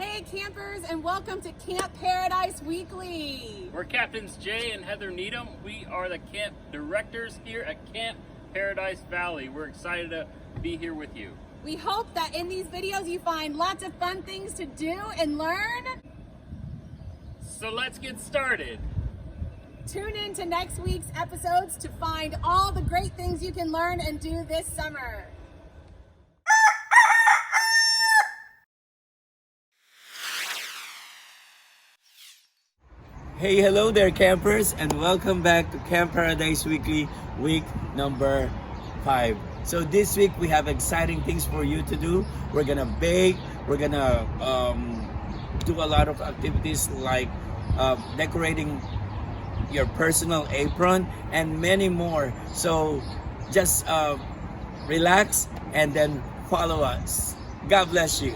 Hey campers, and welcome to Camp Paradise Weekly. We're Captains Jay and Heather Needham. We are the camp directors here at Camp Paradise Valley. We're excited to be here with you. We hope that in these videos you find lots of fun things to do and learn. So let's get started. Tune in to next week's episodes to find all the great things you can learn and do this summer. Hey, hello there campers, and welcome back to Camp Paradise Weekly, week number 5. So this week we have exciting things for you to do. We're gonna bake, we're gonna do a lot of activities like decorating your personal apron and many more. So just relax and then follow us. God bless you.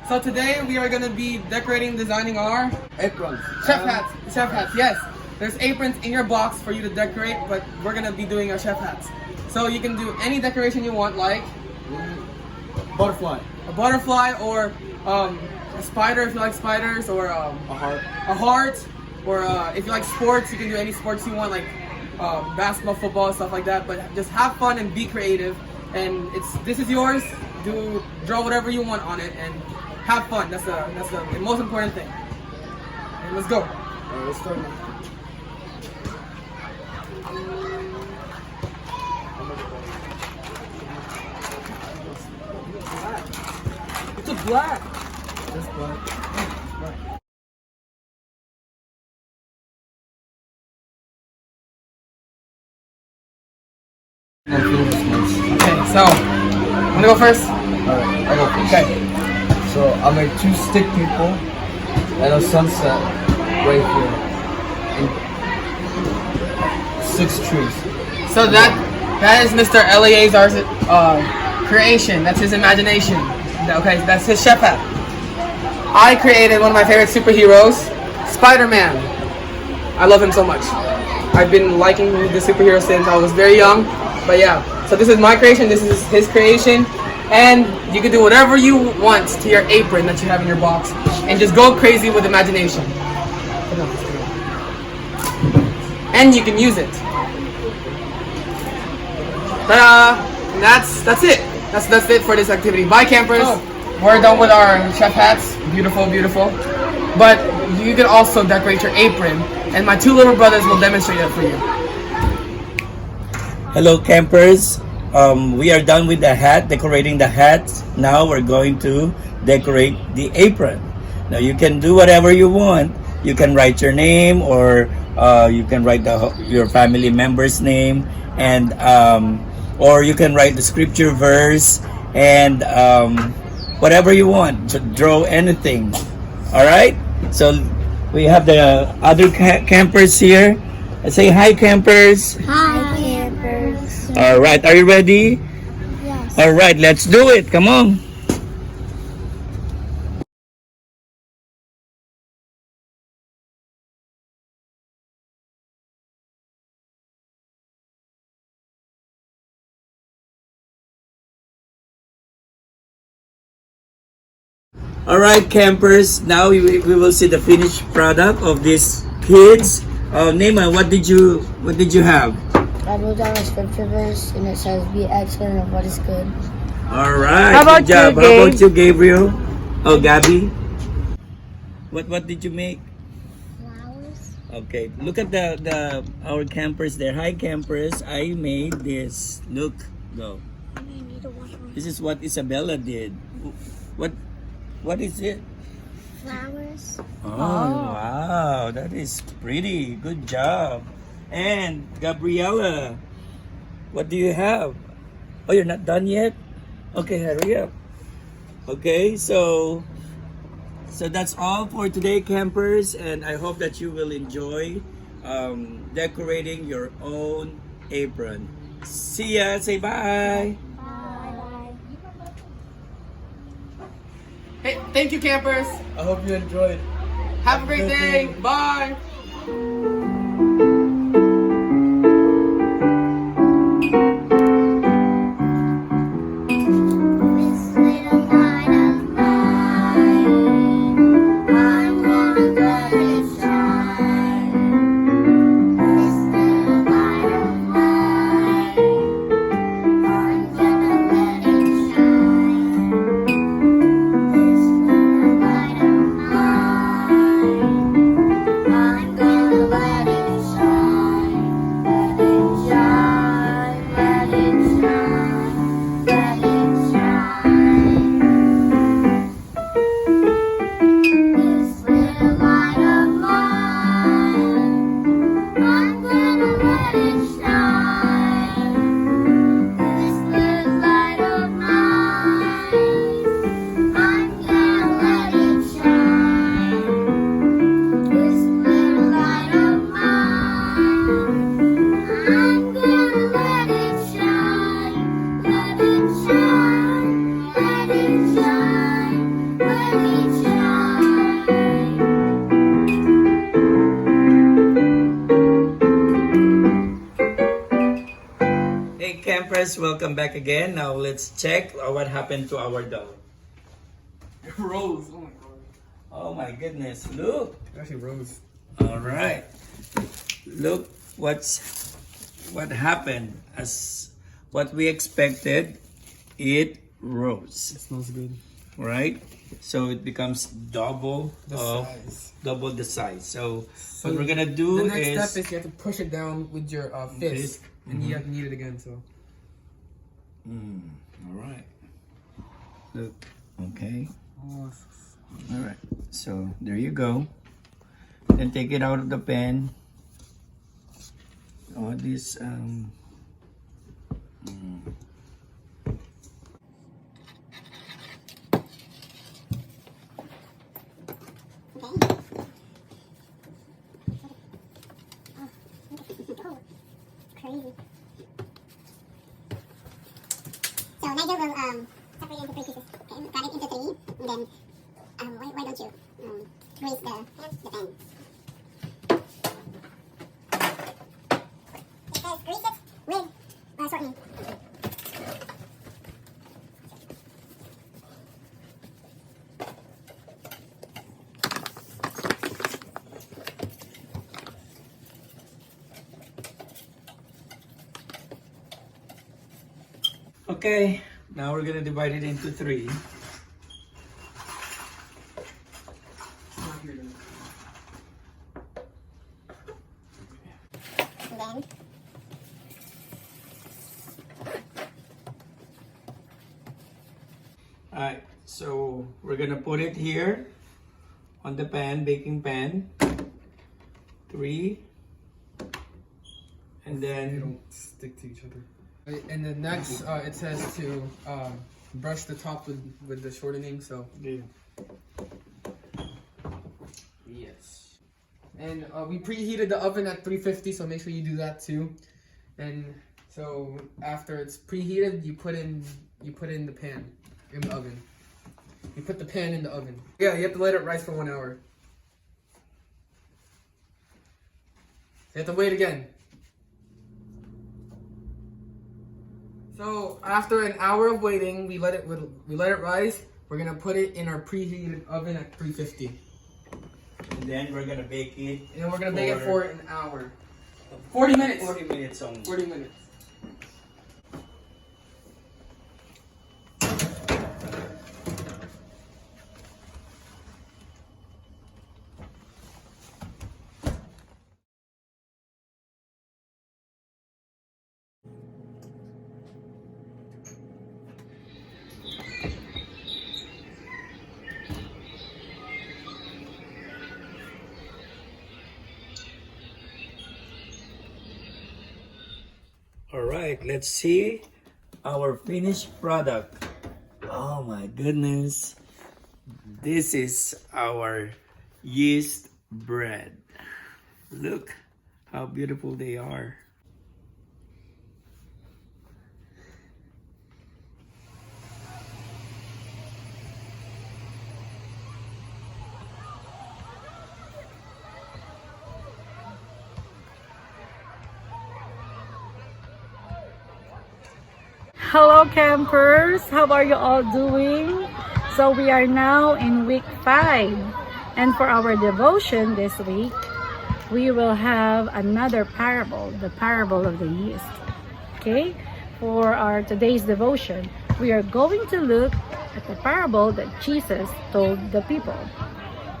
So today we are going to be decorating, designing our Aprons. chef hats. Chef hats, yes. There's aprons in your box for you to decorate, but we're going to be doing our chef hats. So you can do any decoration you want, like Butterfly. a butterfly or a spider if you like spiders, or A heart. a heart, or if you like sports, you can do any sports you want, like basketball, football, stuff like that. But just have fun and be creative. And this is yours. Draw whatever you want on it and have fun. That's the most important thing. And let's go. Alright, let's start now. It's a black. Just black. Okay, so I'm gonna go first. Alright, I go first. Okay. So I'll make 2 stick people and a sunset right here. And 6 trees. So that is Mr. Eleazar's creation. That's his imagination. Okay, that's his chef hat. I created one of my favorite superheroes, Spider-Man. I love him so much. I've been liking the superhero since I was very young. But yeah, so this is my creation. This is his creation. And you can do whatever you want to your apron that you have in your box, and just go crazy with imagination. And you can use it. Ta-da! And that's it. That's it for this activity. Bye, campers. We're done with our chef hats. Beautiful, beautiful. But you can also decorate your apron, and my 2 little brothers will demonstrate it for you. Hello campers. We are done with the hat, decorating the hat. Now we're going to decorate the apron. Now you can do whatever you want. You can write your name, or you can write your family member's name, and or you can write the scripture verse, and whatever you want. Draw anything. All right. So we have the other campers here. Say hi, campers. Hi, campers. All right, are you ready? Yes. All right, let's do it. Come on. All right, campers. Now we will see the finished product of these kids. Neymar, what did you have? I wrote down a scripture verse and it says, "Be excellent of what is good." All right. How about good job. you, How Gabe? about you, Gabriel? Oh, Gabby. What did you make? Flowers. Okay. Look at the our campers there. Hi, campers. I made this. Look. Go. This is what Isabella did. What is it? Flowers. Oh, wow. That is pretty. Good job. And Gabriella, what do you have? Oh, you're not done yet? Okay, hurry up. Okay, so that's all for today, campers, and I hope that you will enjoy decorating your own apron. See ya. Say bye. Hey, thank you, campers. I hope you enjoyed. Have a great day. Bye. This little light of mine, I'm gonna let it shine. This little light of mine, I'm gonna let it shine. This little light of mine, I'm gonna let it shine. Let it shine, let it shine, let it shine. This little light of mine, I'm gonna let it shine. This little light of mine, I'm gonna let it shine. This little light of mine, I'm gonna let it shine. Let it shine, let it shine, let it shine. Hey, campers, welcome back again. Now let's check what happened to our dog. Rose. Oh my god. Oh my goodness, look. Actually, Rose. All right. Look what happened. As what we expected, it rose, Smells good. right? So it becomes double The size. double the size. So So what we're gonna do The next is step is you have to push it down with your fist, and you have to knead it again. So. all right. Look, okay. All right. So there you go. Then take it out of the pan. All this Crazy. So Nigel will separate it into 3 pieces. Okay, cut it into 3, and then why don't you grease the pan? It says grease it with shortening. okay. Now we're gonna divide it into 3. And then Alright, so we're gonna put it here on the pan, baking pan. 3. And They then don't stick to each other. And then next, it says to brush the top with the shortening. So yes. And we preheated the oven at 350, so make sure you do that too. And so after it's preheated, you put in the pan in the oven. You put the pan in the oven. Yeah, you have to let it rise for 1 hour. You have to wait again. So after an hour of waiting, we let it rise. We're gonna put it in our preheated oven at 350. And then we're gonna bake it. And we're gonna bake it for an hour. 40 minutes. 40 minutes only. 40 minutes. All right, let's see our finished product. Oh my goodness. This is our yeast bread. Look how beautiful they are. Hello campers, how are you all doing? So we are now in week 5, and for our devotion this week we will have another parable, the parable of the yeast. Okay, for our today's devotion we are going to look at the parable that Jesus told the people.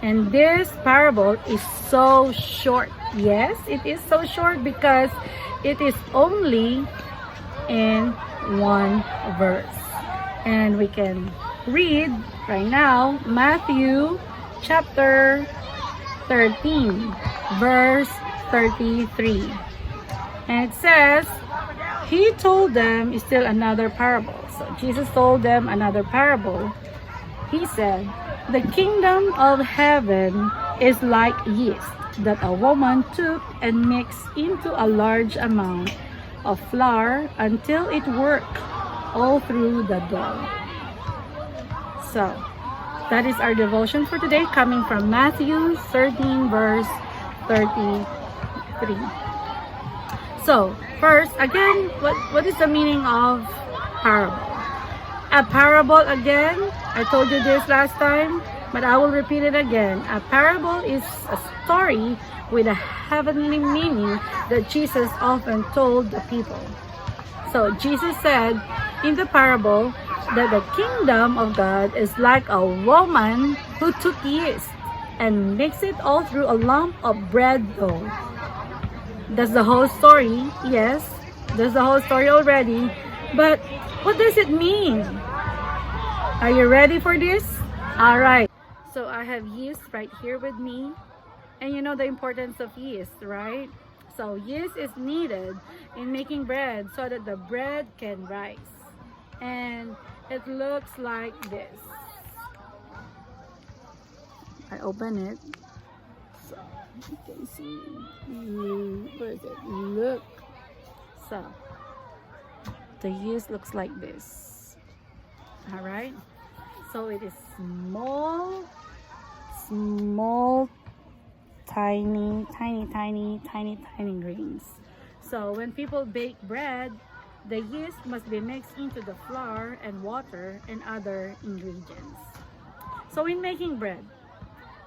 And this parable is so short. Yes, it is so short because it is only in one verse. And we can read right now Matthew chapter 13 verse 33. And it says, he told them still another parable. So Jesus told them another parable. He said, the kingdom of heaven is like yeast that a woman took and mixed into a large amount of flour until it worked all through the dough. So that is our devotion for today, coming from Matthew 13 verse 33. So first, again, what is the meaning of parable? A parable, again, I told you this last time, but I will repeat it again. A parable is a story with a heavenly meaning that Jesus often told the people. So Jesus said in the parable that the kingdom of God is like a woman who took yeast and mixed it all through a lump of bread dough. That's the whole story. Yes, that's the whole story already. But what does it mean? Are you ready for this? All right. So I have yeast right here with me. And you know the importance of yeast, right? So yeast is needed in making bread so that the bread can rise. And it looks like this. I open it. So you can see. Where is it? Look. So the yeast looks like this. All right. So it is small, tiny grains. So when people bake bread, the yeast must be mixed into the flour and water and other ingredients. So in making bread,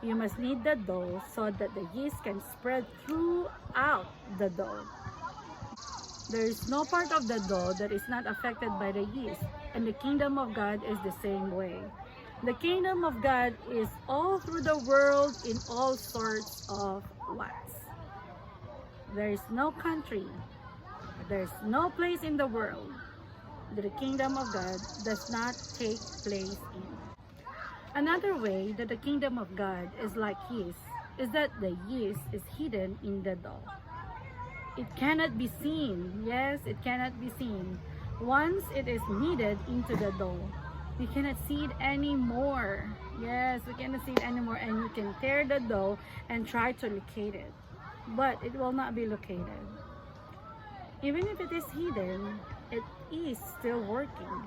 you must knead the dough so that the yeast can spread throughout the dough. There is no part of the dough that is not affected by the yeast, and the kingdom of God is the same way. The kingdom of God is all through the world in all sorts of ways. There is no country, there is no place in the world that the kingdom of God does not take place in. Another way that the kingdom of God is like yeast is that the yeast is hidden in the dough. It cannot be seen. Yes, it cannot be seen. Once it is kneaded into the dough, we cannot see it anymore. Yes, we cannot see it anymore, and you can tear the dough and try to locate it, but it will not be located. Even if it is hidden, it is still working.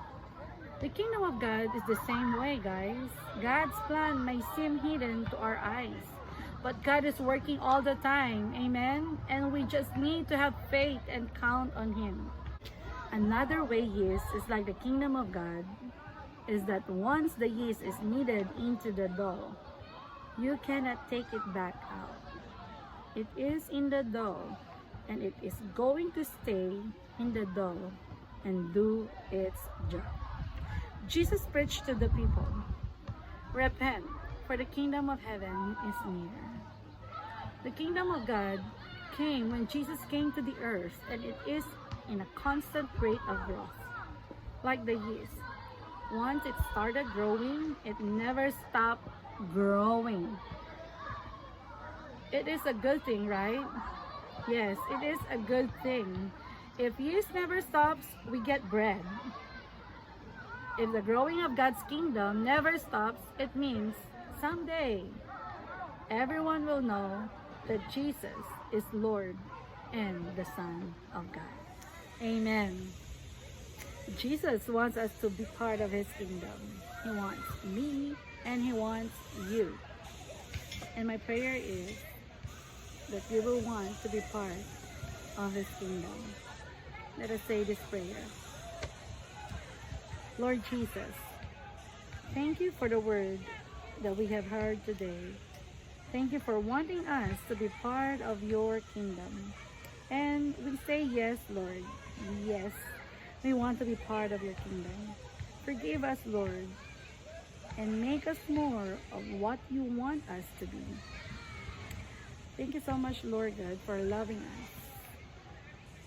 The kingdom of God is the same way, guys. God's plan may seem hidden to our eyes, but God is working all the time. Amen? And we just need to have faith and count on Him. Another way yeast is like the kingdom of God is that once the yeast is kneaded into the dough, you cannot take it back out. It is in the dough, and it is going to stay in the dough and do its job. Jesus preached to the people, "Repent, for the kingdom of heaven is near." The kingdom of God came when Jesus came to the earth, and it is in a constant rate of growth. Like the yeast, once it started growing, it never stopped growing. It is a good thing, right? Yes, it is a good thing. If yeast never stops, we get bread. If the growing of God's kingdom never stops, it means someday everyone will know that Jesus is Lord and the Son of God. Amen. Jesus wants us to be part of His kingdom. He wants me and He wants you. And my prayer is that you will want to be part of His kingdom. Let us say this prayer. Lord Jesus, thank you for the word that we have heard today. Thank you for wanting us to be part of your kingdom. And we say yes, Lord. Yes, we want to be part of your kingdom. Forgive us, Lord, and make us more of what you want us to be. Thank you so much, Lord God, for loving us.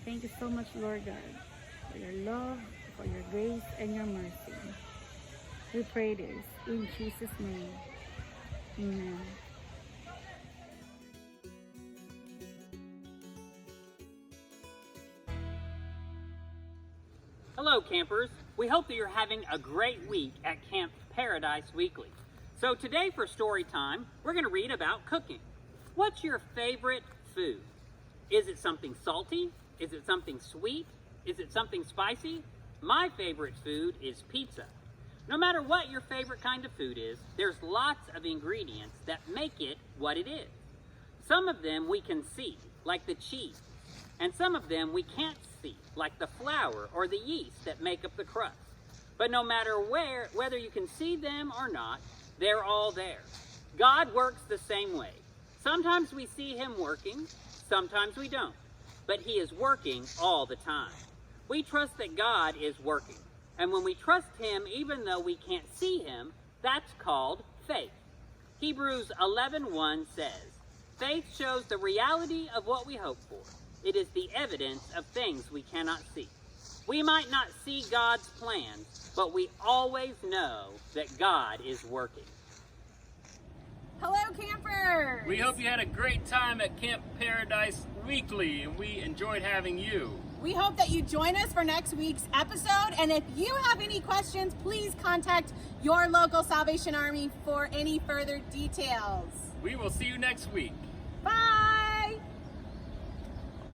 Thank you so much, Lord God, for your love, for your grace, and your mercy. We pray this in Jesus' name. Amen. Hello campers, we hope that you're having a great week at Camp Paradise Weekly. So today for story time, we're going to read about cooking. What's your favorite food? Is it something salty? Is it something sweet? Is it something spicy? My favorite food is pizza. No matter what your favorite kind of food is, there's lots of ingredients that make it what it is. Some of them we can see, like the cheese, and some of them we can't see, like the flour or the yeast that make up the crust. But no matter whether you can see them or not, they're all there. God works the same way. Sometimes we see Him working, sometimes we don't, but He is working all the time. We trust that God is working, and when we trust Him even though we can't see Him, that's called faith. Hebrews 11:1 says, "Faith shows the reality of what we hope for. It is the evidence of things we cannot see." We might not see God's plans, but we always know that God is working. Hello, campers! We hope you had a great time at Camp Paradise Weekly, and we enjoyed having you. We hope that you join us for next week's episode. And if you have any questions, please contact your local Salvation Army for any further details. We will see you next week.